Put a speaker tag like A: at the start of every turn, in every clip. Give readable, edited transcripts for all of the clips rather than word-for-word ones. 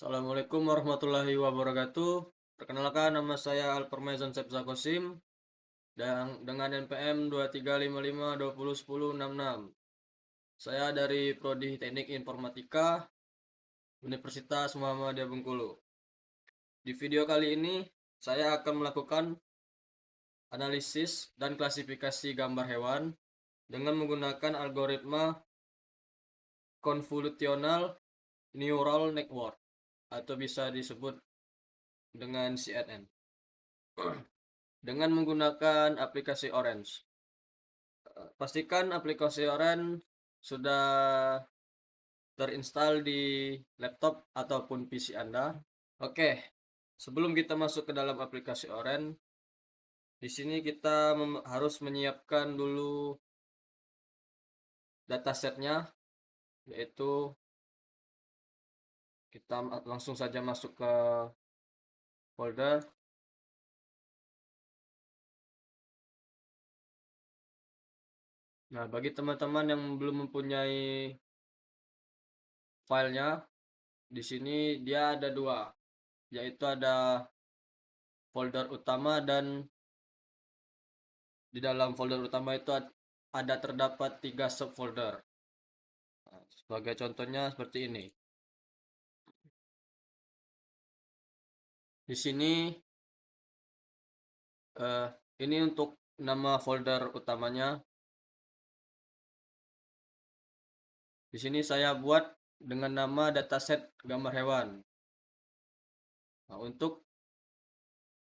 A: Assalamualaikum warahmatullahi wabarakatuh. Perkenalkan, nama saya Alpermezon Sepsa Kosim dan dengan NPM 2355201066. Saya dari Prodi Teknik Informatika Universitas Muhammadiyah Bengkulu. Di video kali ini saya akan melakukan analisis dan klasifikasi gambar hewan dengan menggunakan algoritma Convolutional Neural Network atau bisa disebut dengan CNN dengan menggunakan aplikasi Orange. Pastikan aplikasi Orange sudah terinstall di laptop ataupun PC Anda. Oke, sebelum kita masuk ke dalam aplikasi Orange, di sini kita harus menyiapkan dulu datasetnya, yaitu kita langsung saja masuk ke folder. Nah, bagi teman-teman yang belum mempunyai filenya, di sini dia ada dua, yaitu ada folder utama dan di dalam folder utama itu ada terdapat 3 subfolder. Nah, sebagai contohnya seperti ini. Di sini ini untuk nama folder utamanya. Di sini saya buat dengan nama dataset gambar hewan. Nah, untuk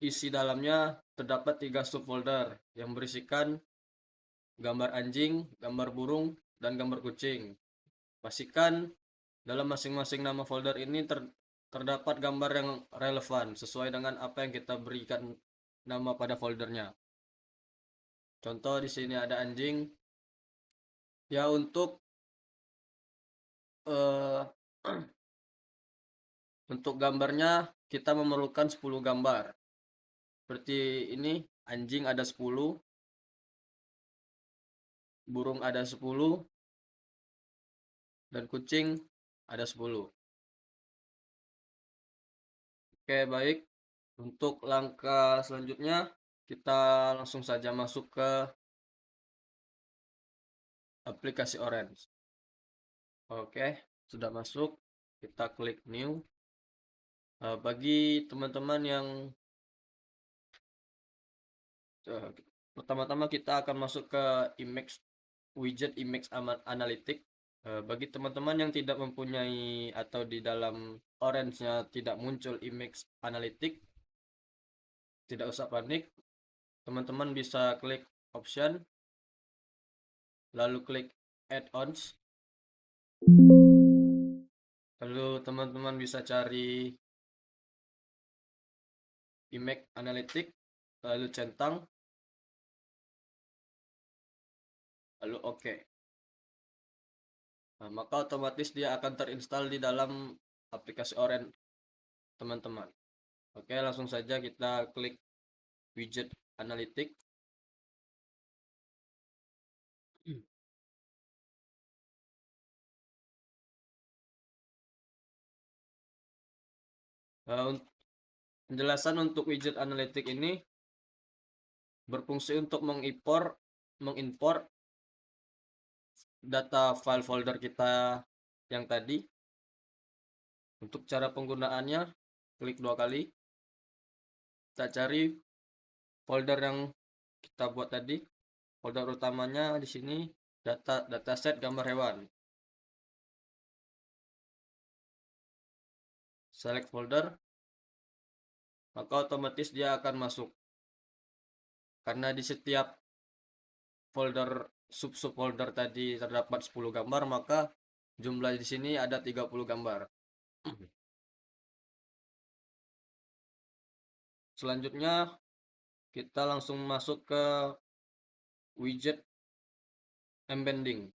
A: isi dalamnya terdapat 3 subfolder yang berisikan gambar anjing, gambar burung, dan gambar kucing. Pastikan dalam masing-masing nama folder ini terdapat gambar yang relevan sesuai dengan apa yang kita berikan nama pada foldernya. Contoh di sini ada anjing. Ya, untuk eh, untuk gambarnya kita memerlukan 10 gambar. Seperti ini, anjing ada 10, burung ada 10, dan kucing ada 10. Oke, baik. Untuk langkah selanjutnya, kita langsung saja masuk ke aplikasi Orange. Oke, sudah masuk. Kita klik new. Bagi teman-teman yang pertama-tama kita akan masuk ke widget image analytic. Bagi teman-teman yang tidak mempunyai atau di dalam Orange-nya tidak muncul image analytic, tidak usah panik. Teman-teman bisa klik option, lalu klik add-ons. Lalu teman-teman bisa cari image analytic, lalu centang, lalu oke. Nah, maka otomatis dia akan terinstall di dalam aplikasi Orange teman-teman. Oke, langsung saja kita klik widget analytic. Penjelasan untuk widget analytic ini berfungsi untuk mengimpor data file folder kita yang tadi. Untuk cara penggunaannya, klik 2 kali. Kita cari folder yang kita buat tadi. Folder utamanya di sini dataset gambar hewan. Select folder, maka otomatis dia akan masuk. Karena di setiap folder subfolder tadi terdapat 10 gambar, maka jumlah di sini ada 30 gambar. Selanjutnya kita langsung masuk ke widget embedding.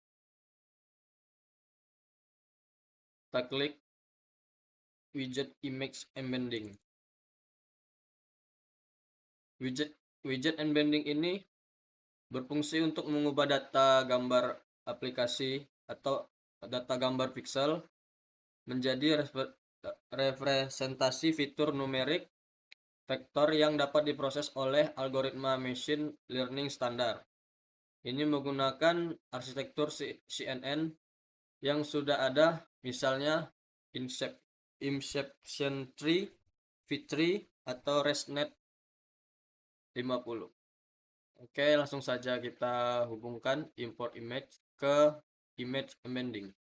A: Kita klik widget image embedding. Widget embedding ini berfungsi untuk mengubah data gambar aplikasi atau data gambar pixel menjadi representasi fitur numerik vektor yang dapat diproses oleh algoritma machine learning standar. Ini menggunakan arsitektur CNN yang sudah ada, misalnya Inception Tree, V-Tree, atau ResNet 50. Oke, langsung saja kita hubungkan import image ke image embedding.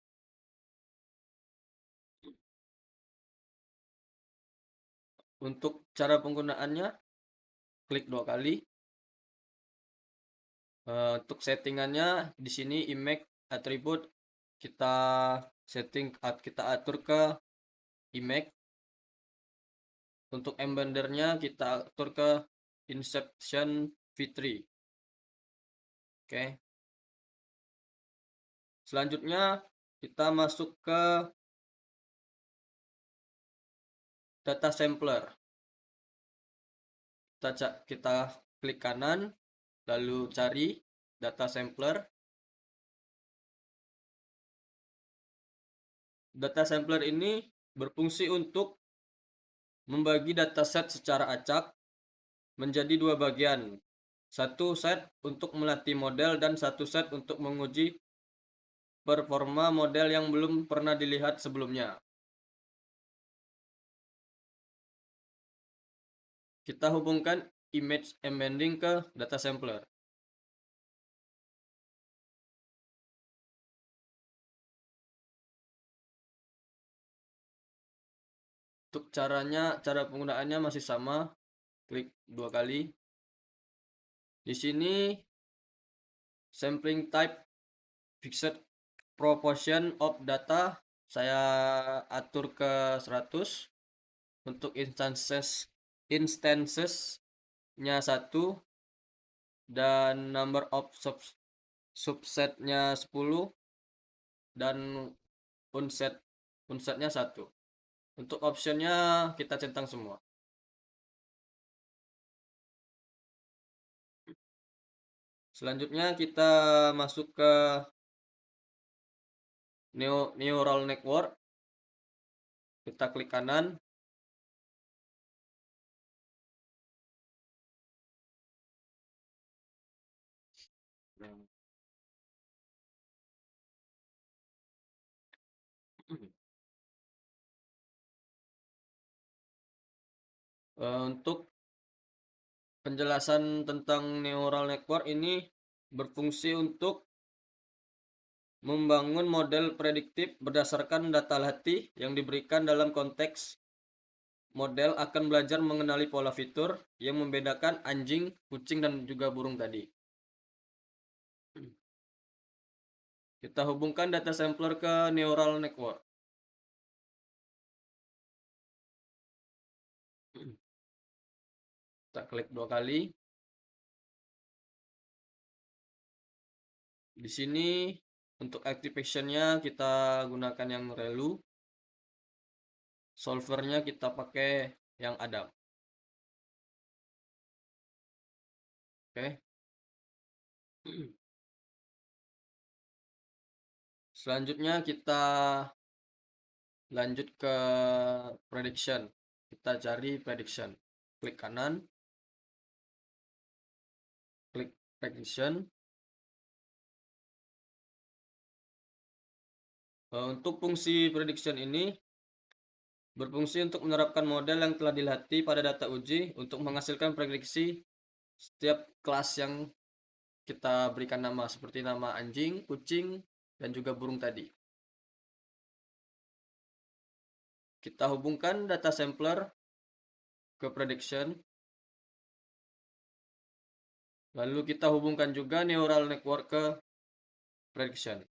A: Untuk cara penggunaannya, klik 2 kali. Untuk settingannya di sini image attribute kita kita atur ke image. Untuk embeddernya kita atur ke Inception V3. Oke. Selanjutnya kita masuk ke data sampler. Kita klik kanan, lalu cari data sampler. Data sampler ini berfungsi untuk membagi dataset secara acak menjadi 2 bagian. Satu set untuk melatih model dan satu set untuk menguji performa model yang belum pernah dilihat sebelumnya. Kita hubungkan image embedding ke data sampler. Untuk cara penggunaannya masih sama, klik 2 kali. Di sini sampling type fixed proportion of data saya atur ke 100. Untuk instancesnya 1 dan number of subsetnya 10 dan unsetnya 1. Untuk optionnya kita centang semua. Selanjutnya kita masuk ke neural network. Kita klik kanan. Untuk penjelasan tentang neural network ini berfungsi untuk membangun model prediktif berdasarkan data latih yang diberikan dalam konteks model akan belajar mengenali pola fitur yang membedakan anjing, kucing, dan juga burung tadi. Kita hubungkan data sampler ke neural network. Kita klik 2 kali. Di sini untuk activation-nya kita gunakan yang ReLU. Solvernya kita pakai yang Adam. Oke. Selanjutnya kita lanjut ke prediction. Kita cari prediction. Klik kanan. Klik prediction. Untuk fungsi prediction ini berfungsi untuk menerapkan model yang telah dilatih pada data uji untuk menghasilkan prediksi setiap kelas yang kita berikan nama, seperti nama anjing, kucing, dan juga burung tadi. Kita hubungkan data sampler ke prediction. Lalu kita hubungkan juga neural network ke prediction.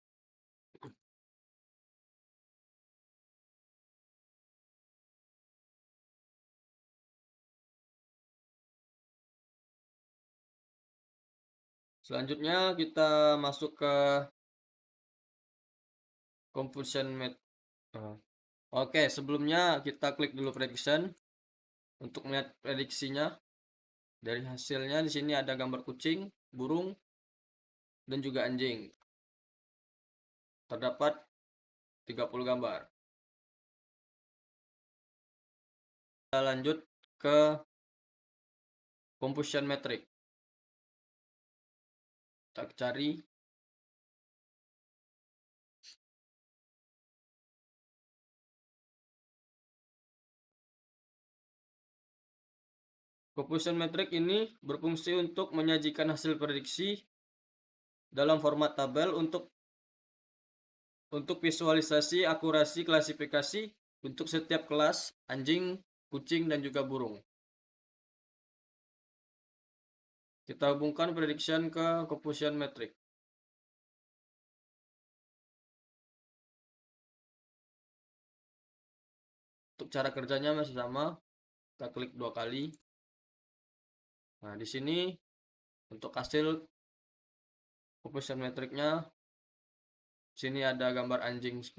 A: Selanjutnya kita masuk ke confusion method. Oke, sebelumnya kita klik dulu prediction untuk melihat prediksinya. Dari hasilnya di sini ada gambar kucing, burung, dan juga anjing. Terdapat 30 gambar. lanjut ke Confusion Metric. Kita cari. Confusion Metric ini berfungsi untuk menyajikan hasil prediksi dalam format tabel untuk visualisasi akurasi klasifikasi untuk setiap kelas anjing, kucing, dan juga burung. Kita hubungkan prediction ke Confusion Metric. Untuk cara kerjanya masih sama. Kita klik 2 kali. Nah, di sini untuk hasil Confusion Metric-nya, sini ada gambar anjing 10,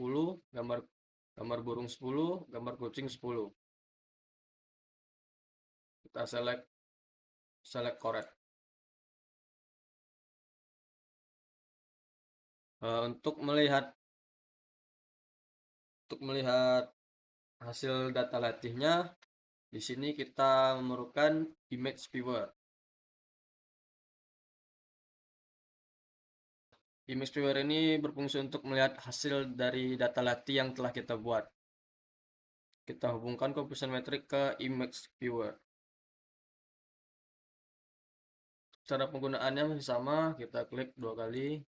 A: gambar burung 10, gambar kucing 10. Kita select correct. Untuk melihat hasil data latihnya, di sini kita memerlukan image viewer. Image viewer ini berfungsi untuk melihat hasil dari data latih yang telah kita buat. Kita hubungkan Confusion Metric ke image viewer. Cara penggunaannya masih sama, kita klik 2 kali.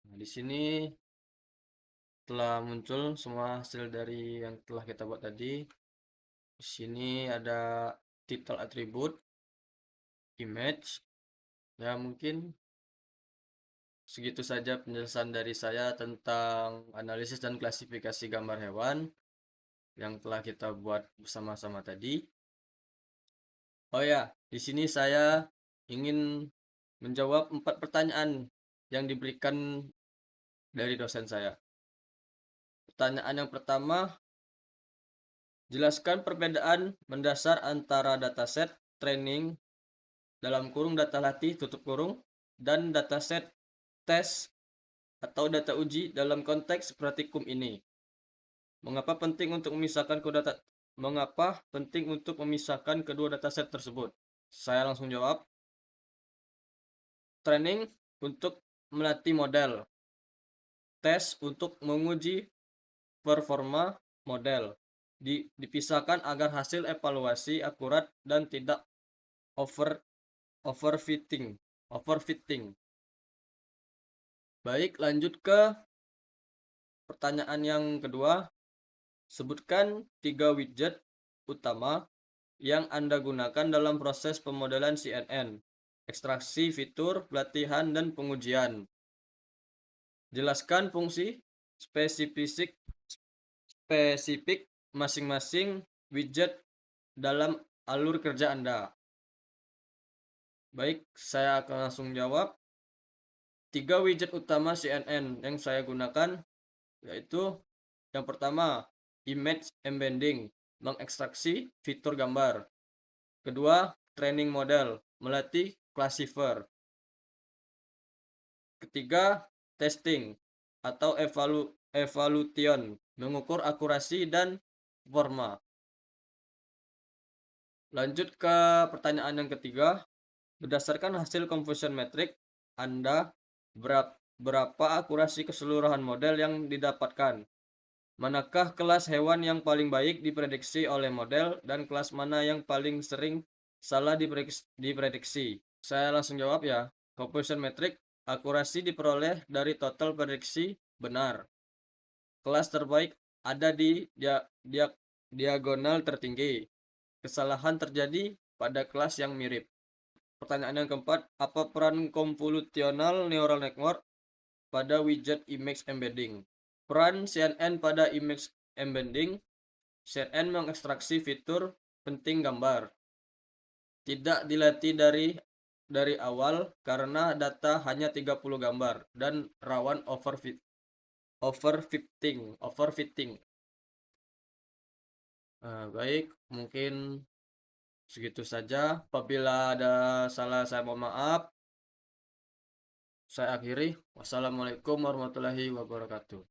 A: Nah, di sini telah muncul semua hasil dari yang telah kita buat tadi. Di sini ada title atribut, image. Ya, mungkin segitu saja penjelasan dari saya tentang analisis dan klasifikasi gambar hewan yang telah kita buat bersama-sama tadi. Oh ya, di sini saya ingin menjawab 4 pertanyaan yang diberikan dari dosen saya. Pertanyaan yang pertama, jelaskan perbedaan mendasar antara dataset training dalam kurung data latih tutup kurung dan dataset tes atau data uji dalam konteks praktikum ini. Mengapa penting untuk memisahkan kedua dataset tersebut? Saya langsung jawab. Training untuk melatih model. Tes untuk menguji performa model. Dipisahkan agar hasil evaluasi akurat dan tidak overfitting. Baik, lanjut ke pertanyaan yang kedua. Sebutkan 3 widget utama yang Anda gunakan dalam proses pemodelan CNN, ekstraksi fitur, pelatihan, dan pengujian. Jelaskan fungsi spesifik masing-masing widget dalam alur kerja Anda. Baik, saya akan langsung jawab. 3 widget utama CNN yang saya gunakan yaitu yang pertama, image embedding, mengekstraksi fitur gambar. Kedua, training model, melatih classifier. Ketiga, testing atau evaluation, mengukur akurasi dan performa. Lanjut ke pertanyaan yang ketiga. Berdasarkan hasil Confusion Metric, Anda berapa akurasi keseluruhan model yang didapatkan? Manakah kelas hewan yang paling baik diprediksi oleh model dan kelas mana yang paling sering salah diprediksi? Saya langsung jawab ya. Confusion Metric, akurasi diperoleh dari total prediksi benar. Kelas terbaik ada di diagonal tertinggi. Kesalahan terjadi pada kelas yang mirip. Pertanyaan yang keempat, apa peran convolutional neural network pada widget image embedding? Peran CNN pada image embedding, CNN mengekstraksi fitur penting gambar. Tidak dilatih dari awal karena data hanya 30 gambar dan rawan overfitting. Baik, mungkin segitu saja. Apabila ada salah, saya mohon maaf. Saya akhiri. Wassalamualaikum warahmatullahi wabarakatuh.